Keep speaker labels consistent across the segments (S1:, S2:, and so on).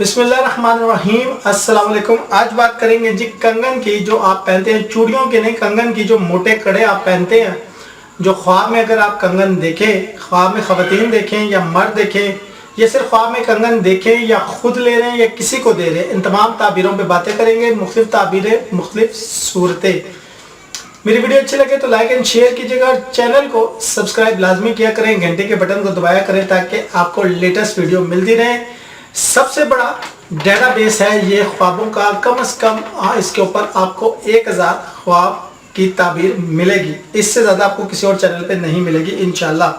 S1: بسم اللہ الرحمن الرحیم۔ السلام علیکم۔ آج بات کریں گے جی کنگن کی، جو آپ پہنتے ہیں، چوڑیوں کے نہیں، کنگن کی جو موٹے کڑے آپ پہنتے ہیں، جو خواب میں اگر آپ کنگن دیکھیں، خواب میں خواتین دیکھیں یا مرد دیکھیں، یا صرف خواب میں کنگن دیکھیں یا خود لے رہے ہیں یا کسی کو دے رہے ہیں، ان تمام تعبیروں پہ باتیں کریں گے، مختلف تعبیریں، مختلف صورتیں۔ میری ویڈیو اچھی لگے تو لائک اینڈ شیئر کیجئے گا اور چینل کو سبسکرائب لازمی کیا کریں، گھنٹے کے بٹن کو دبایا کریں تاکہ آپ کو لیٹسٹ ویڈیو ملتی رہے۔ سب سے بڑا ڈیٹا بیس ہے یہ خوابوں کا، کم از کم اس کے اوپر آپ کو 1000 خواب کی تعبیر ملے گی، اس سے زیادہ آپ کو کسی اور چینل پہ نہیں ملے گی انشاءاللہ۔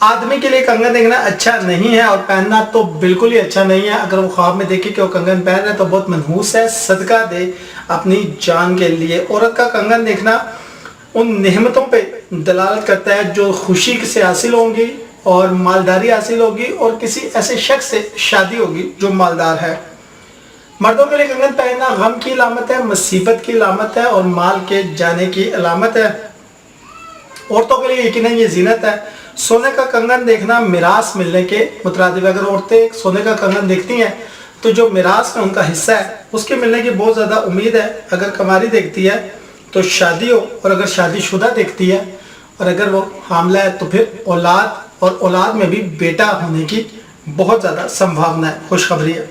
S1: آدمی کے لیے کنگن دیکھنا اچھا نہیں ہے اور پہننا تو بالکل ہی اچھا نہیں ہے۔ اگر وہ خواب میں دیکھے کہ وہ کنگن پہن رہے ہیں تو بہت منحوس ہے، صدقہ دے اپنی جان کے لیے۔ عورت کا کنگن دیکھنا ان نعمتوں پہ دلالت کرتا ہے جو خوشی سے حاصل ہوں گی اور مالداری حاصل ہوگی اور کسی ایسے شخص سے شادی ہوگی جو مالدار ہے۔ مردوں کے لیے کنگن پہننا غم کی علامت ہے، مصیبت کی علامت ہے اور مال کے جانے کی علامت ہے۔ عورتوں کے لیے یقیناً یہ زینت ہے۔ سونے کا کنگن دیکھنا میراث ملنے کے مترادف ہے۔ اگر عورتیں سونے کا کنگن دیکھتی ہیں تو جو میراث میں ان کا حصہ ہے اس کے ملنے کی بہت زیادہ امید ہے۔ اگر کماری دیکھتی ہے تو شادی ہو، اور اگر شادی شدہ دیکھتی ہے اور اگر وہ حاملہ ہے تو پھر اولاد، اور اولاد میں بھی بیٹا ہونے کی بہت زیادہ سمبھاونا ہے، خوشخبری ہے۔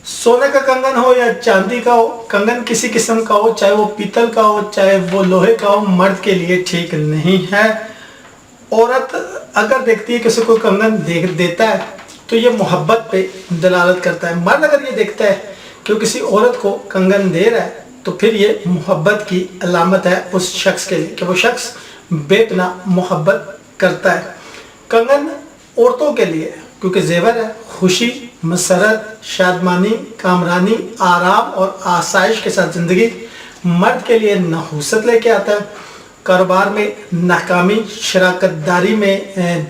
S1: سونے کا کنگن ہو یا چاندی کا ہو، کنگن کسی قسم کا ہو، چاہے وہ پیتل کا ہو چاہے وہ لوہے کا ہو، مرد کے لیے ٹھیک نہیں ہے۔ عورت اگر دیکھتی ہے کہ اسے کوئی کنگن دیتا ہے تو یہ محبت پہ دلالت کرتا ہے۔ مرد اگر یہ دیکھتا ہے کہ وہ کسی عورت کو کنگن دے رہا ہے تو پھر یہ محبت کی علامت ہے اس شخص کے لیے، کہ وہ شخص بے پناہ محبت کرتا ہے۔ کنگن عورتوں کے لیے کیونکہ زیور ہے، خوشی، مسرت، شادمانی، کامرانی، آرام اور آسائش کے ساتھ زندگی۔ مرد کے لیے نحوست لے کے آتا ہے، کاروبار میں ناکامی، شراکت داری میں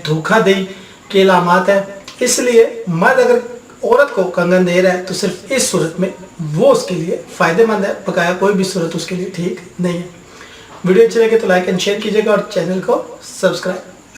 S1: دھوکہ دہی کے علامات ہیں۔ اس لیے مرد اگر عورت کو کنگن دے رہا ہے تو صرف اس صورت میں وہ اس کے لیے فائدہ مند ہے، بقایا کوئی بھی صورت اس کے لیے ٹھیک نہیں ہے۔ ویڈیو اچھی لگے تو لائک اینڈ شیئر کیجئے گا اور چینل کو سبسکرائب